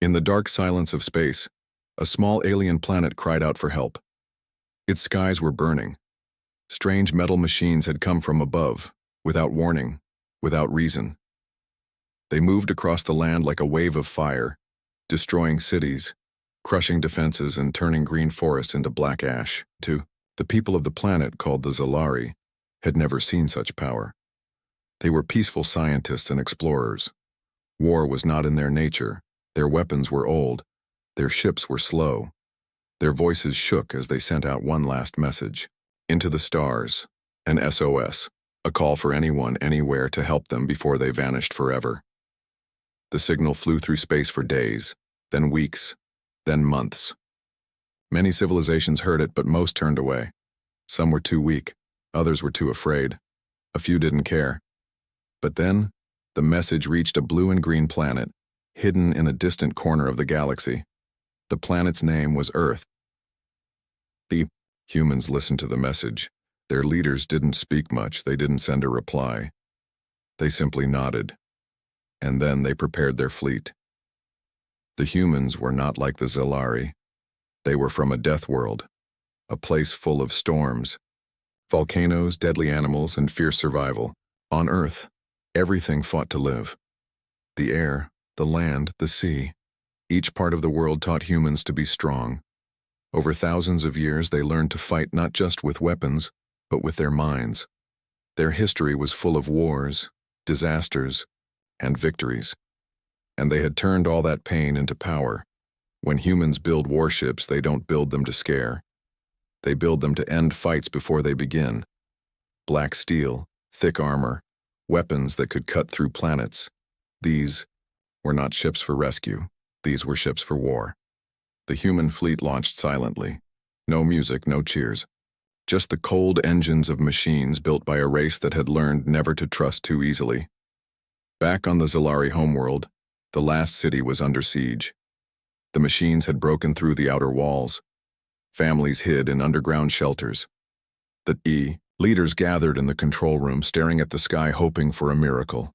In the dark silence of space, a small alien planet cried out for help. Its skies were burning. Strange metal machines had come from above, without warning, without reason. They moved across the land like a wave of fire, destroying cities, crushing defenses and turning green forests into black ash. The people of the planet, called the Zalari, had never seen such power. They were peaceful scientists and explorers. War was not in their nature. Their weapons were old. Their ships were slow. Their voices shook as they sent out one last message. Into the stars, an SOS, a call for anyone, anywhere to help them before they vanished forever. The signal flew through space for days, then weeks, then months. Many civilizations heard it, but most turned away. Some were too weak, others were too afraid. A few didn't care. But then, the message reached a blue and green planet, hidden in a distant corner of the galaxy. The planet's name was Earth. The humans listened to the message. Their leaders didn't speak much, they didn't send a reply. They simply nodded. And then they prepared their fleet. The humans were not like the Zalari. They were from a death world, a place full of storms, volcanoes, deadly animals, and fierce survival. On Earth, everything fought to live. The air, the land, the sea. Each part of the world taught humans to be strong. Over thousands of years, they learned to fight not just with weapons, but with their minds. Their history was full of wars, disasters, and victories. And they had turned all that pain into power. When humans build warships, they don't build them to scare. They build them to end fights before they begin. Black steel, thick armor, weapons that could cut through planets. These were not ships for rescue. These were ships for war. The human fleet launched silently. No music, no cheers. Just the cold engines of machines built by a race that had learned never to trust too easily. Back on the Zalari homeworld, the last city was under siege. The machines had broken through the outer walls. Families hid in underground shelters. The leaders gathered in the control room, staring at the sky, hoping for a miracle.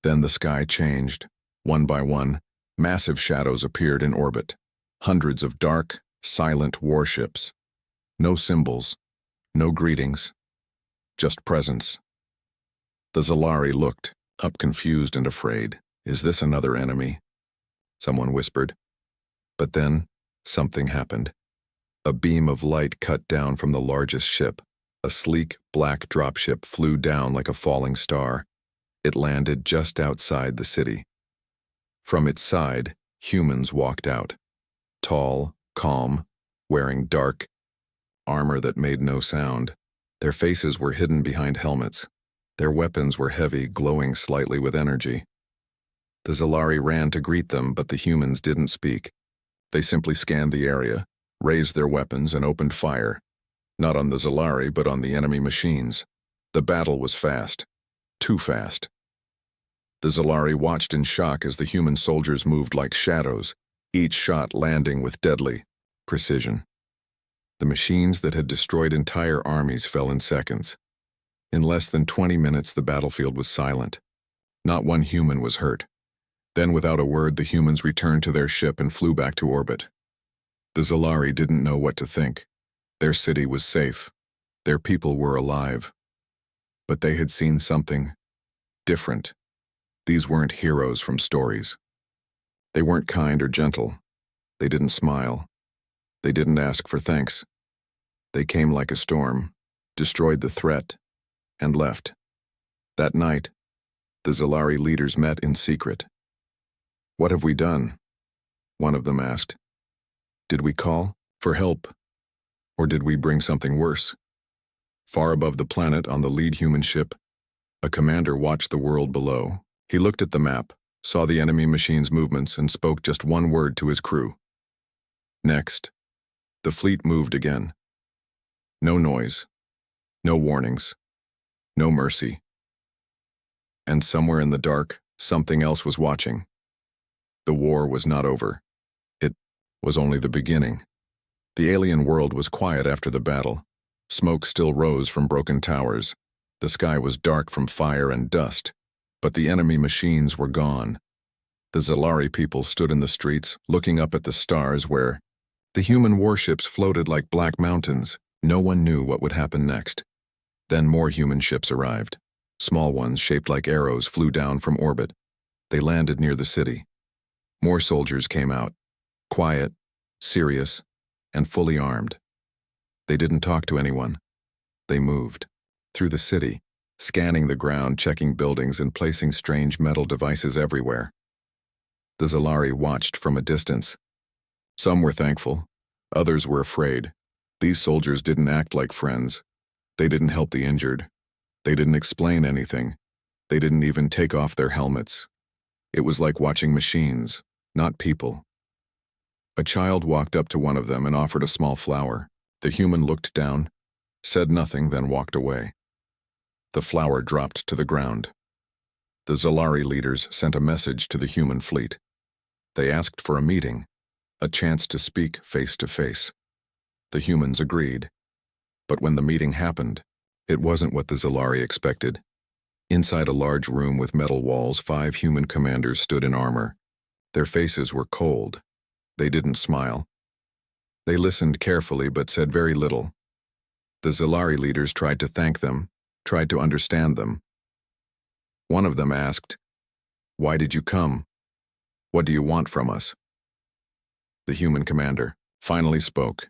Then the sky changed. One by one, massive shadows appeared in orbit. Hundreds of dark, silent warships. No symbols, no greetings, just presence. The Zalari looked up, confused and afraid. Is this another enemy? Someone whispered. But then, something happened. A beam of light cut down from the largest ship. A sleek, black dropship flew down like a falling star. It landed just outside the city. From its side, humans walked out. Tall, calm, wearing dark armor that made no sound. Their faces were hidden behind helmets. Their weapons were heavy, glowing slightly with energy. The Zalari ran to greet them, but the humans didn't speak. They simply scanned the area, raised their weapons, and opened fire. Not on the Zalari, but on the enemy machines. The battle was fast. Too fast. The Zalari watched in shock as the human soldiers moved like shadows, each shot landing with deadly precision. The machines that had destroyed entire armies fell in seconds. In less than 20 minutes, the battlefield was silent. Not one human was hurt. Then, without a word, the humans returned to their ship and flew back to orbit. The Zalari didn't know what to think. Their city was safe. Their people were alive. But they had seen something different. These weren't heroes from stories. They weren't kind or gentle. They didn't smile. They didn't ask for thanks. They came like a storm, destroyed the threat, and left. That night, the Zalari leaders met in secret. "What have we done?" one of them asked. "Did we call for help? Or did we bring something worse?" Far above the planet, on the lead human ship, a commander watched the world below. He looked at the map, saw the enemy machine's movements, and spoke just one word to his crew. Next, the fleet moved again. No noise, no warnings, no mercy. And somewhere in the dark, something else was watching. The war was not over. It was only the beginning. The alien world was quiet after the battle. Smoke still rose from broken towers. The sky was dark from fire and dust, but the enemy machines were gone. The Zalari people stood in the streets, looking up at the stars where the human warships floated like black mountains. No one knew what would happen next. Then more human ships arrived. Small ones shaped like arrows flew down from orbit. They landed near the city. More soldiers came out, quiet, serious, and fully armed. They didn't talk to anyone. They moved through the city, scanning the ground, checking buildings, and placing strange metal devices everywhere. The Zalari watched from a distance. Some were thankful, others were afraid. These soldiers didn't act like friends. They didn't help the injured. They didn't explain anything. They didn't even take off their helmets. It was like watching machines, not people. A child walked up to one of them and offered a small flower. The human looked down, said nothing, then walked away. The flower dropped to the ground. The Zalari leaders sent a message to the human fleet. They asked for a meeting, a chance to speak face to face. The humans agreed. But when the meeting happened, it wasn't what the Zalari expected. Inside a large room with metal walls, 5 human commanders stood in armor. Their faces were cold. They didn't smile. They listened carefully but said very little. The Zalari leaders tried to thank them, tried to understand them. One of them asked, "Why did you come? What do you want from us?" The human commander finally spoke.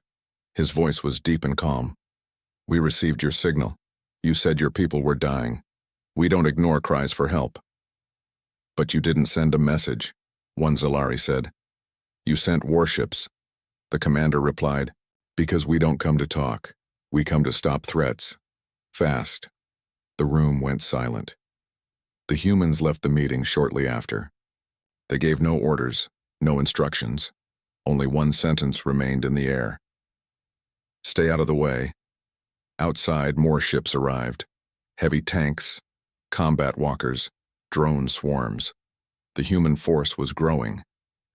His voice was deep and calm. "We received your signal. You said your people were dying. We don't ignore cries for help." "But you didn't send a message," one Zalari said. "You sent warships." The commander replied, "Because we don't come to talk. We come to stop threats. Fast." The room went silent. The humans left the meeting shortly after. They gave no orders, no instructions. Only one sentence remained in the air. "Stay out of the way." Outside, more ships arrived. Heavy tanks, combat walkers, drone swarms. The human force was growing.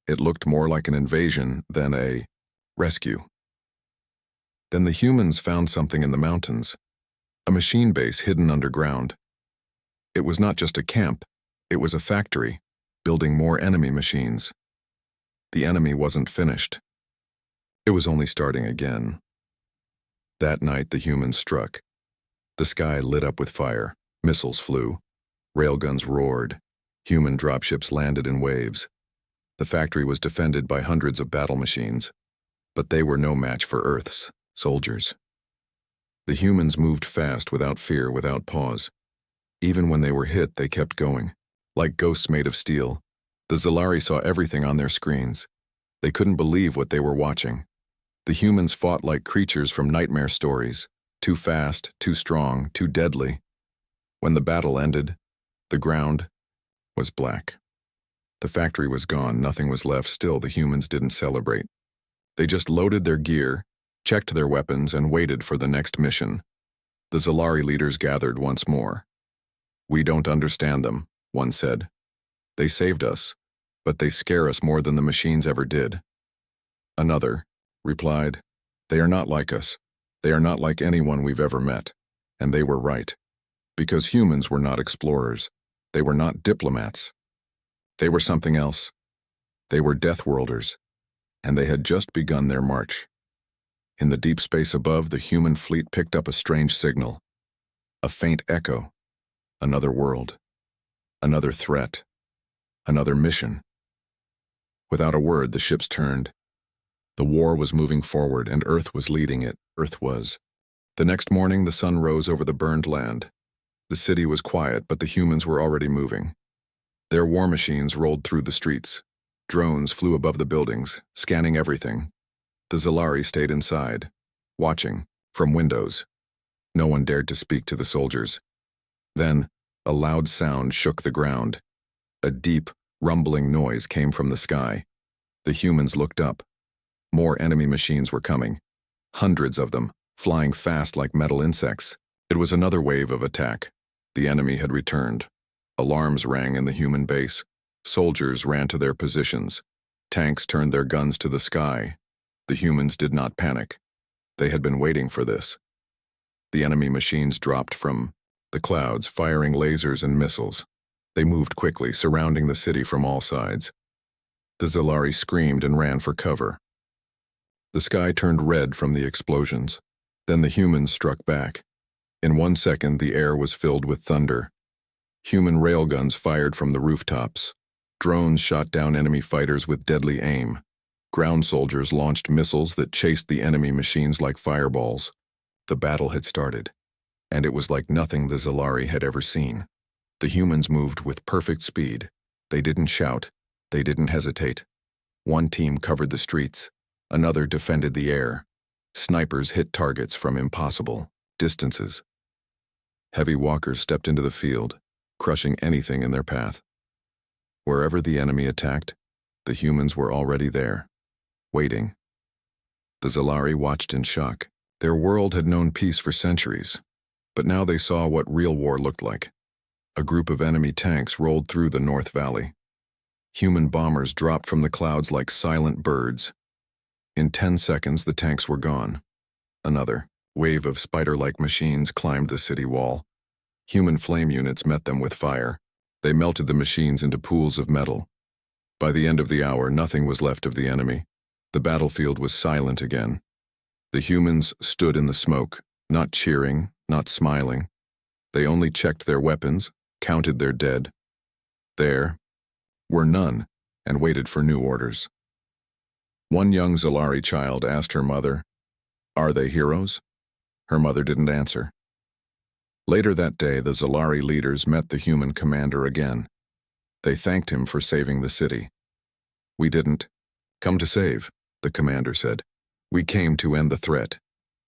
It looked more like an invasion than a rescue. Then the humans found something in the mountains, a machine base hidden underground. It was not just a camp, it was a factory, building more enemy machines. The enemy wasn't finished. It was only starting again. That night the humans struck. The sky lit up with fire, missiles flew, railguns roared, human dropships landed in waves. The factory was defended by hundreds of battle machines, but they were no match for Earth's soldiers. The humans moved fast, without fear, without pause. Even when they were hit, they kept going. Like ghosts made of steel, the Zalari saw everything on their screens. They couldn't believe what they were watching. The humans fought like creatures from nightmare stories, too fast, too strong, too deadly. When the battle ended, the ground was black. The factory was gone, nothing was left. Still, the humans didn't celebrate. They just loaded their gear, checked their weapons, and waited for the next mission. The Zalari leaders gathered once more. "We don't understand them," one said. "They saved us, but they scare us more than the machines ever did." Another replied, "They are not like us. They are not like anyone we've ever met." And they were right. Because humans were not explorers. They were not diplomats. They were something else. They were Deathworlders, and they had just begun their march. In the deep space above, the human fleet picked up a strange signal. A faint echo. Another world. Another threat. Another mission. Without a word, the ships turned. The war was moving forward, and Earth was leading it. Earth was. The next morning, the sun rose over the burned land. The city was quiet, but the humans were already moving. Their war machines rolled through the streets. Drones flew above the buildings, scanning everything. The Zalari stayed inside, watching, from windows. No one dared to speak to the soldiers. Then, a loud sound shook the ground. A deep, rumbling noise came from the sky. The humans looked up. More enemy machines were coming. Hundreds of them, flying fast like metal insects. It was another wave of attack. The enemy had returned. Alarms rang in the human base. Soldiers ran to their positions. Tanks turned their guns to the sky. The humans did not panic. They had been waiting for this. The enemy machines dropped from the clouds, firing lasers and missiles. They moved quickly, surrounding the city from all sides. The Zalari screamed and ran for cover. The sky turned red from the explosions. Then the humans struck back. In 1 second, the air was filled with thunder. Human railguns fired from the rooftops. Drones shot down enemy fighters with deadly aim. Ground soldiers launched missiles that chased the enemy machines like fireballs. The battle had started, and it was like nothing the Zalari had ever seen. The humans moved with perfect speed. They didn't shout. They didn't hesitate. One team covered the streets. Another defended the air. Snipers hit targets from impossible distances. Heavy walkers stepped into the field, crushing anything in their path. Wherever the enemy attacked, the humans were already there, waiting. The Zalari watched in shock. Their world had known peace for centuries, but now they saw what real war looked like. A group of enemy tanks rolled through the North Valley. Human bombers dropped from the clouds like silent birds. In 10 seconds, the tanks were gone. Another wave of spider-like machines climbed the city wall. Human flame units met them with fire. They melted the machines into pools of metal. By the end of the hour, nothing was left of the enemy. The battlefield was silent again. The humans stood in the smoke, not cheering, not smiling. They only checked their weapons, counted their dead. There were none, and waited for new orders. One young Zalari child asked her mother, "Are they heroes?" Her mother didn't answer. Later that day, the Zalari leaders met the human commander again. They thanked him for saving the city. "We didn't come to save," the commander said. "We came to end the threat."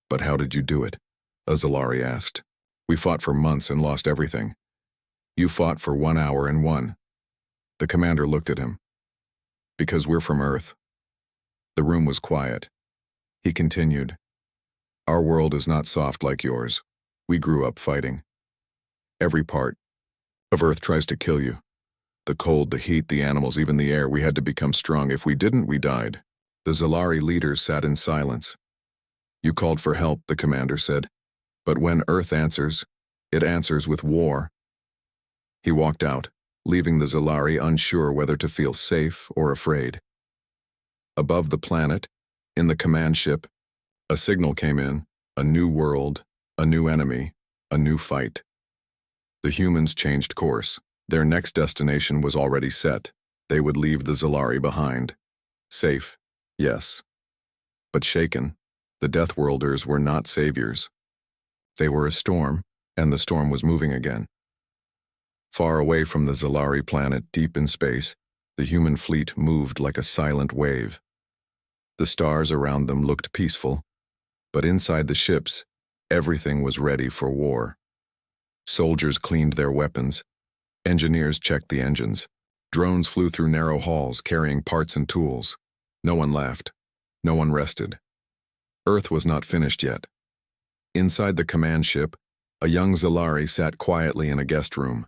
"But how did you do it?" a Zalari asked. "We fought for months and lost everything." "You fought for 1 hour and won." The commander looked at him. "Because we're from Earth." The room was quiet. He continued, "Our world is not soft like yours. We grew up fighting. Every part of Earth tries to kill you. The cold, the heat, the animals, even the air. We had to become strong. If we didn't, we died." The Zalari leaders sat in silence. "You called for help," the commander said. "But when Earth answers, it answers with war." He walked out, leaving the Zalari unsure whether to feel safe or afraid. Above the planet, in the command ship, a signal came in: a new world, a new enemy, a new fight. The humans changed course. Their next destination was already set. They would leave the Zalari behind. Safe, yes. But shaken. The Deathworlders were not saviors. They were a storm, and the storm was moving again. Far away from the Zalari planet, deep in space, the human fleet moved like a silent wave. The stars around them looked peaceful, but inside the ships, everything was ready for war. Soldiers cleaned their weapons. Engineers checked the engines. Drones flew through narrow halls carrying parts and tools. No one laughed. No one rested. Earth was not finished yet. Inside the command ship, a young Zalari sat quietly in a guest room.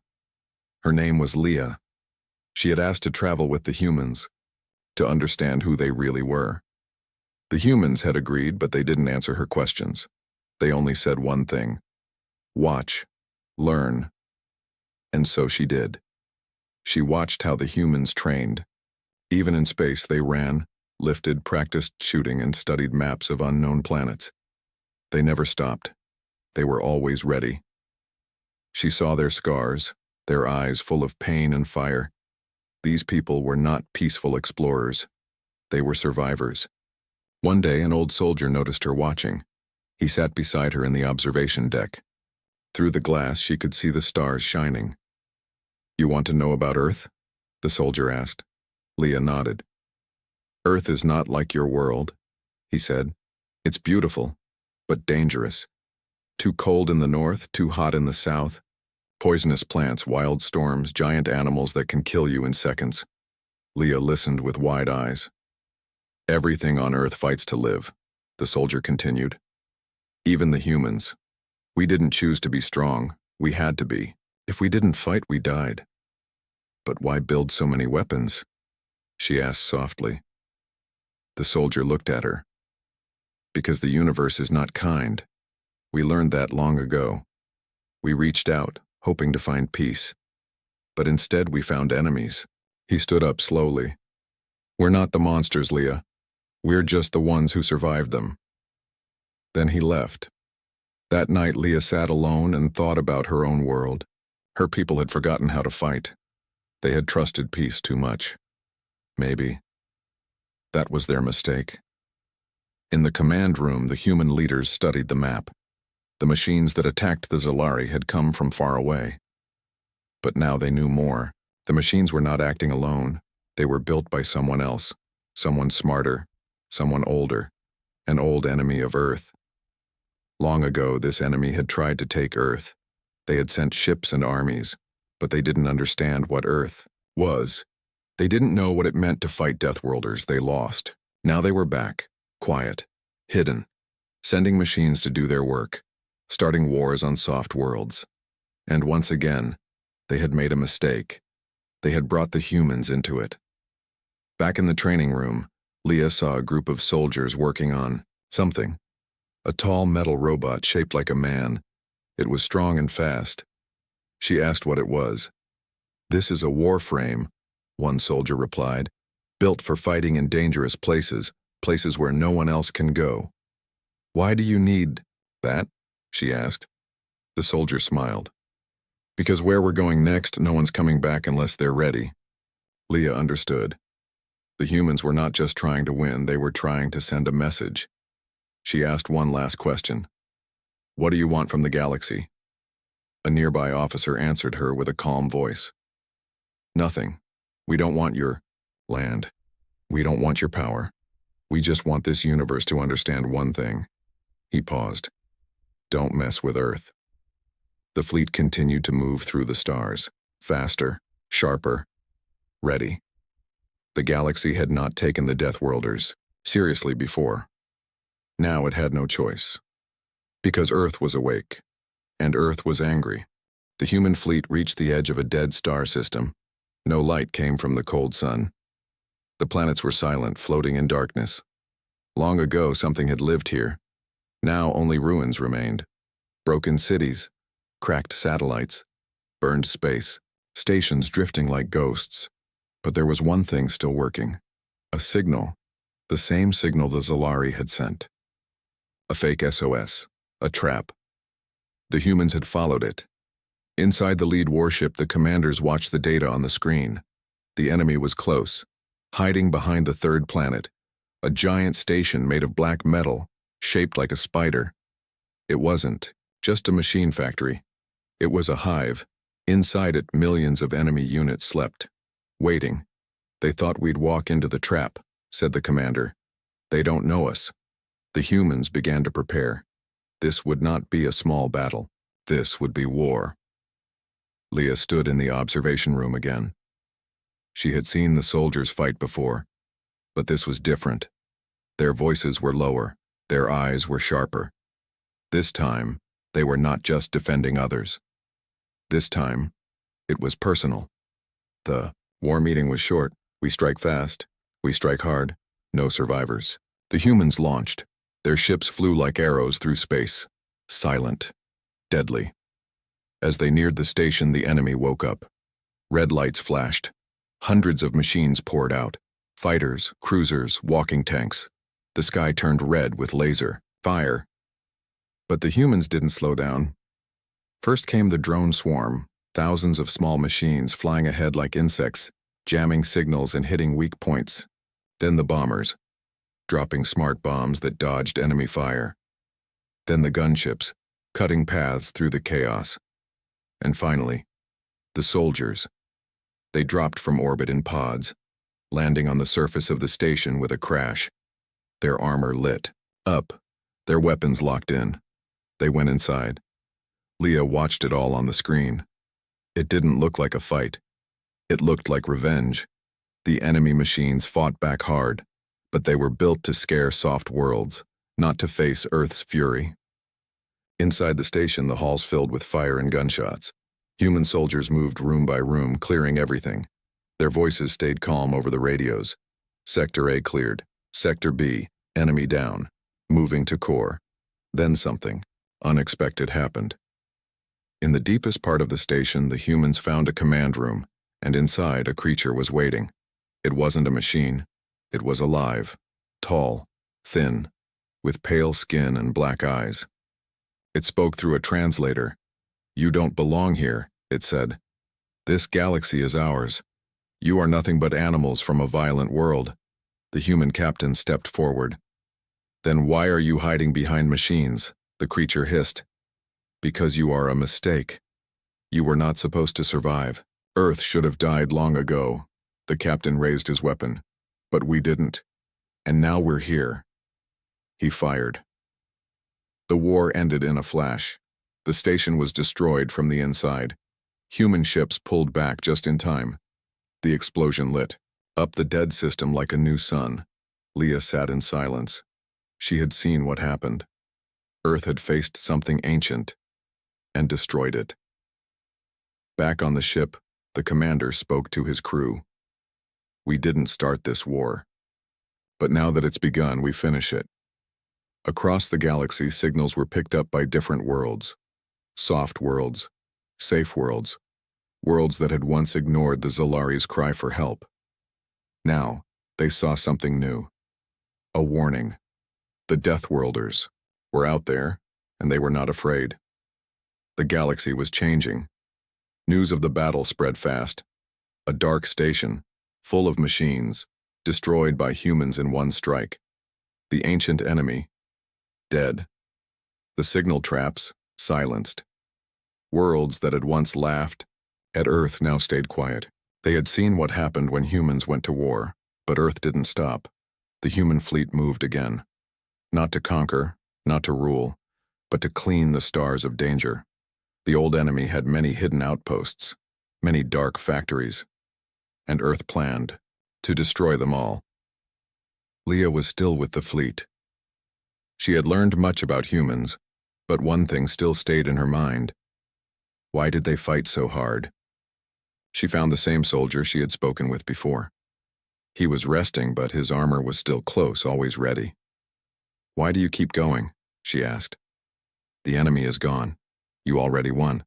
Her name was Leah. She had asked to travel with the humans, to understand who they really were. The humans had agreed, but they didn't answer her questions. They only said one thing: watch, learn. And so she did. She watched how the humans trained. Even in space, they ran, lifted, practiced shooting, and studied maps of unknown planets. They never stopped. They were always ready. She saw their scars, their eyes full of pain and fire. These people were not peaceful explorers. They were survivors. One day, an old soldier noticed her watching. He sat beside her in the observation deck. Through the glass, she could see the stars shining. "You want to know about Earth?" the soldier asked. Leah nodded. "Earth is not like your world," he said. "It's beautiful, but dangerous. Too cold in the north, too hot in the south. Poisonous plants, wild storms, giant animals that can kill you in seconds." Leah listened with wide eyes. "Everything on Earth fights to live," the soldier continued. "Even the humans. We didn't choose to be strong. We had to be. If we didn't fight, we died." "But why build so many weapons?" she asked softly. The soldier looked at her. "Because the universe is not kind. We learned that long ago. We reached out, hoping to find peace. But instead we found enemies." He stood up slowly. We're not the monsters, Leah. We're just the ones who survived them. Then he left. That night, Leah sat alone and thought about her own world. Her people had forgotten how to fight. They had trusted peace too much. Maybe that was their mistake. In the command room, the human leaders studied the map. The machines that attacked the Zalari had come from far away. But now they knew more. The machines were not acting alone. They were built by someone else, someone smarter, someone older, an old enemy of Earth. Long ago, this enemy had tried to take Earth. They had sent ships and armies, but they didn't understand what Earth was. They didn't know what it meant to fight Deathworlders. They lost. Now they were back, quiet, hidden, sending machines to do their work, starting wars on soft worlds. And once again, they had made a mistake. They had brought the humans into it. Back in the training room, Leah saw a group of soldiers working on something. A tall metal robot shaped like a man. It was strong and fast. She asked what it was. "This is a warframe," one soldier replied, "built for fighting in dangerous places, places where no one else can go." "Why do you need that?" she asked. The soldier smiled. "Because where we're going next, no one's coming back unless they're ready." Leah understood. The humans were not just trying to win, they were trying to send a message. She asked one last question. "What do you want from the galaxy?" A nearby officer answered her with a calm voice. "Nothing. We don't want your land. We don't want your power. We just want this universe to understand one thing." He paused. "Don't mess with Earth." The fleet continued to move through the stars, faster, sharper, ready. The galaxy had not taken the Deathworlders seriously before. Now it had no choice. Because Earth was awake, and Earth was angry. The human fleet reached the edge of a dead star system. No light came from the cold sun. The planets were silent, floating in darkness. Long ago, something had lived here. Now only ruins remained. Broken cities, cracked satellites, burned space, stations drifting like ghosts. But there was one thing still working. A signal. The same signal the Zalari had sent. A fake SOS. A trap. The humans had followed it. Inside the lead warship, the commanders watched the data on the screen. The enemy was close, hiding behind the third planet, a giant station made of black metal, shaped like a spider. It wasn't just a machine factory. It was a hive. Inside it, millions of enemy units slept, waiting. "They thought we'd walk into the trap," said the commander. "They don't know us." The humans began to prepare. This would not be a small battle. This would be war. Leah stood in the observation room again. She had seen the soldiers fight before, but this was different. Their voices were lower, their eyes were sharper. This time, they were not just defending others. This time, it was personal. The war meeting was short. We strike fast. We strike hard. No survivors. The humans launched. Their ships flew like arrows through space. Silent. Deadly. As they neared the station, the enemy woke up. Red lights flashed. Hundreds of machines poured out. Fighters, cruisers, walking tanks. The sky turned red with laser fire. But the humans didn't slow down. First came the drone swarm, thousands of small machines flying ahead like insects, jamming signals and hitting weak points. Then the bombers, dropping smart bombs that dodged enemy fire. Then the gunships, cutting paths through the chaos. And finally, the soldiers. They dropped from orbit in pods, landing on the surface of the station with a crash. Their armor lit up, their weapons locked in. They went inside. Leah watched it all on the screen. It didn't look like a fight. It looked like revenge. The enemy machines fought back hard, but they were built to scare soft worlds, not to face Earth's fury. Inside the station, the halls filled with fire and gunshots. Human soldiers moved room by room, clearing everything. Their voices stayed calm over the radios. Sector A cleared. Sector B, enemy down. Moving to core. Then something unexpected happened. In the deepest part of the station, the humans found a command room, and inside a creature was waiting. It wasn't a machine. It was alive, tall, thin, with pale skin and black eyes. It spoke through a translator. "You don't belong here," it said. "This galaxy is ours. You are nothing but animals from a violent world." The human captain stepped forward. "Then why are you hiding behind machines?" the creature hissed. "Because you are a mistake. You were not supposed to survive. Earth should have died long ago." The captain raised his weapon. "But we didn't. And now we're here." He fired. The war ended in a flash. The station was destroyed from the inside. Human ships pulled back just in time. The explosion lit up the dead system like a new sun. Leah sat in silence. She had seen what happened. Earth had faced something ancient and destroyed it. Back on the ship, the commander spoke to his crew. "We didn't start this war. But now that it's begun, we finish it." Across the galaxy, signals were picked up by different worlds. Soft worlds, safe worlds, worlds that had once ignored the Zalari's cry for help. Now, they saw something new. A warning. The Deathworlders were out there, and they were not afraid. The galaxy was changing. News of the battle spread fast. A dark station, full of machines, destroyed by humans in one strike. The ancient enemy, dead. The signal traps, silenced. Worlds that had once laughed at Earth now stayed quiet. They had seen what happened when humans went to war, but Earth didn't stop. The human fleet moved again. Not to conquer, not to rule, but to clean the stars of danger. The old enemy had many hidden outposts, many dark factories, and Earth planned to destroy them all. Leah was still with the fleet. She had learned much about humans, but one thing still stayed in her mind. Why did they fight so hard? She found the same soldier she had spoken with before. He was resting, but his armor was still close, always ready. "Why do you keep going?" she asked. "The enemy is gone. You already won."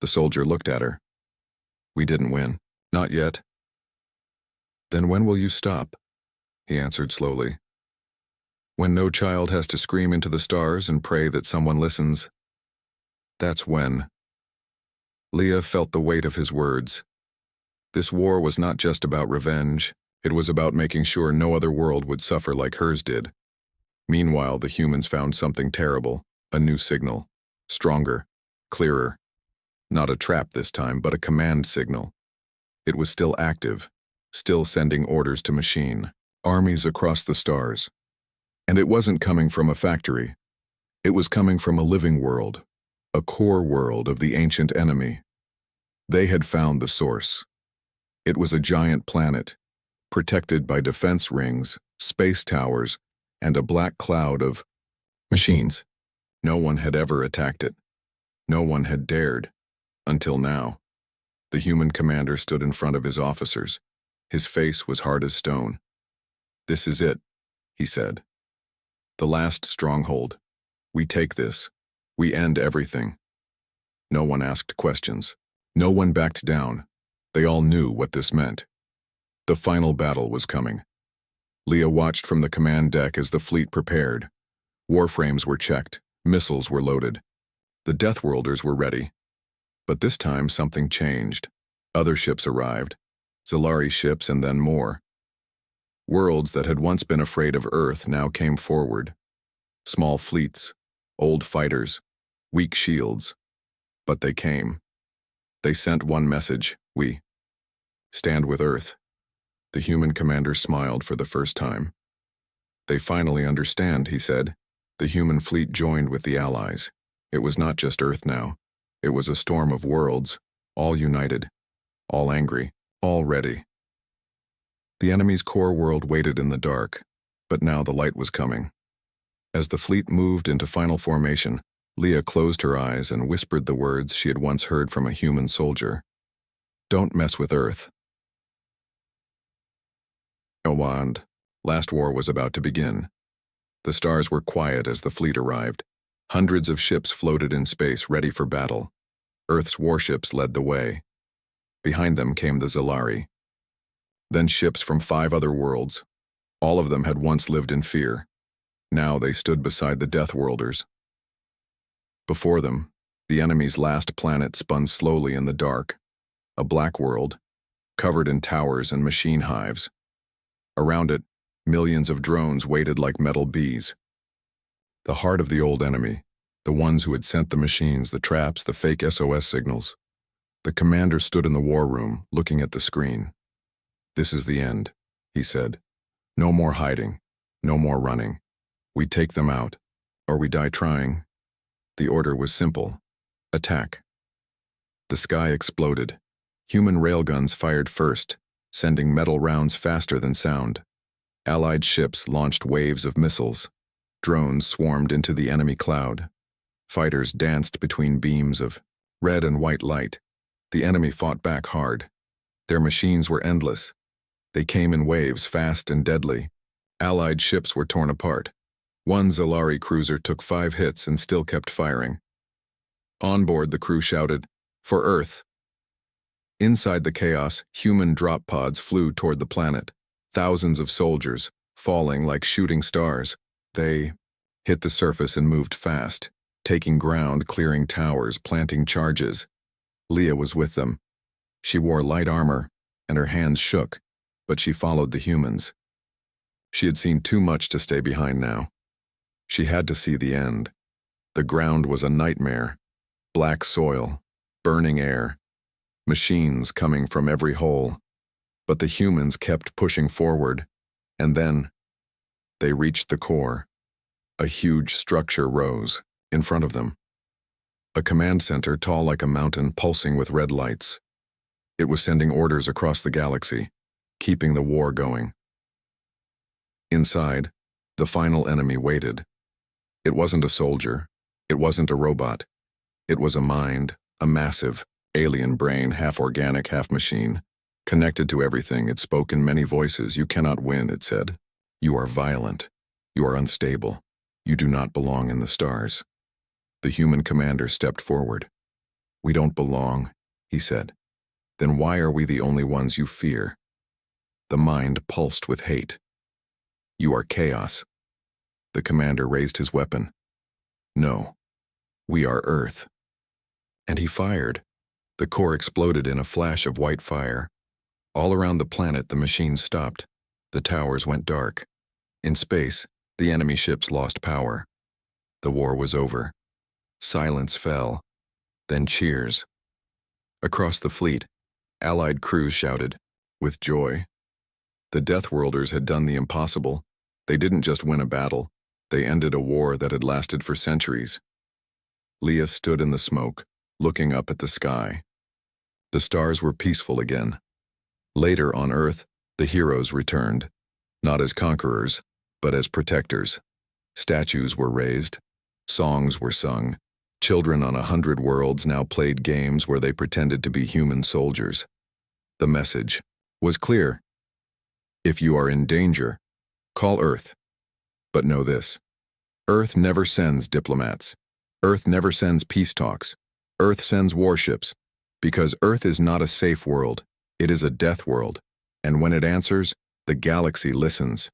The soldier looked at her. "We didn't win. Not yet." "Then when will you stop?" he answered slowly. "When no child has to scream into the stars and pray that someone listens. That's when." Leah felt the weight of his words. This war was not just about revenge, it was about making sure no other world would suffer like hers did. Meanwhile, the humans found something terrible, a new signal. Stronger, clearer. Not a trap this time, but a command signal. It was still active, still sending orders to machine, armies across the stars. And it wasn't coming from a factory. It was coming from a living world, a core world of the ancient enemy. They had found the source. It was a giant planet, protected by defense rings, space towers, and a black cloud of machines. No one had ever attacked it. No one had dared, until now. The human commander stood in front of his officers. His face was hard as stone. "This is it," he said. "The last stronghold. We take this. We end everything." No one asked questions. No one backed down. They all knew what this meant. The final battle was coming. Leah watched from the command deck as the fleet prepared. Warframes were checked. Missiles were loaded. The Deathworlders were ready. But this time something changed. Other ships arrived. Zalari ships and then more. Worlds that had once been afraid of Earth now came forward. Small fleets, old fighters, weak shields. But they came. They sent one message: we stand with Earth. The human commander smiled for the first time. "They finally understand," he said. The human fleet joined with the Allies. It was not just Earth now. It was a storm of worlds, all united, all angry, all ready. The enemy's core world waited in the dark, but now the light was coming. As the fleet moved into final formation, Leah closed her eyes and whispered the words she had once heard from a human soldier. "Don't mess with Earth." And last war was about to begin. The stars were quiet as the fleet arrived. Hundreds of ships floated in space, ready for battle. Earth's warships led the way. Behind them came the Zalari. Then ships from 5 other worlds. All of them had once lived in fear. Now they stood beside the Deathworlders. Before them, the enemy's last planet spun slowly in the dark, a black world, covered in towers and machine hives. Around it, millions of drones waited like metal bees. The heart of the old enemy, the ones who had sent the machines, the traps, the fake SOS signals. The commander stood in the war room, looking at the screen. "This is the end," he said. "No more hiding, no more running. We take them out, or we die trying." The order was simple: attack. The sky exploded. Human railguns fired first, sending metal rounds faster than sound. Allied ships launched waves of missiles. Drones swarmed into the enemy cloud. Fighters danced between beams of red and white light. The enemy fought back hard. Their machines were endless. They came in waves, fast and deadly. Allied ships were torn apart. One Zalari cruiser took 5 hits and still kept firing. On board, the crew shouted, "For Earth!" Inside the chaos, human drop pods flew toward the planet. Thousands of soldiers, falling like shooting stars. They hit the surface and moved fast, taking ground, clearing towers, planting charges. Leah was with them. She wore light armor, and her hands shook, but she followed the humans. She had seen too much to stay behind now. She had to see the end. The ground was a nightmare. Black soil, burning air, machines coming from every hole. But the humans kept pushing forward, and then they reached the core. A huge structure rose in front of them. A command center tall like a mountain, pulsing with red lights. It was sending orders across the galaxy, keeping the war going. Inside, the final enemy waited. It wasn't a soldier. It wasn't a robot. It was a mind, a massive, alien brain, half organic, half machine. Connected to everything, it spoke in many voices. "You cannot win," it said. "You are violent. You are unstable. You do not belong in the stars." The human commander stepped forward. "We don't belong," he said. "Then why are we the only ones you fear?" The mind pulsed with hate. "You are chaos." The commander raised his weapon. "No, we are Earth." And he fired. The core exploded in a flash of white fire. All around the planet, the machines stopped. The towers went dark. In space, the enemy ships lost power. The war was over. Silence fell. Then cheers. Across the fleet, Allied crews shouted, with joy. The Deathworlders had done the impossible. They didn't just win a battle. They ended a war that had lasted for centuries. Leah stood in the smoke, looking up at the sky. The stars were peaceful again. Later on Earth, the heroes returned, not as conquerors, but as protectors. Statues were raised, songs were sung. Children on 100 worlds now played games where they pretended to be human soldiers. The message was clear. If you are in danger, call Earth. But know this: Earth never sends diplomats. Earth never sends peace talks. Earth sends warships, because Earth is not a safe world. It is a death world, and when it answers, the galaxy listens.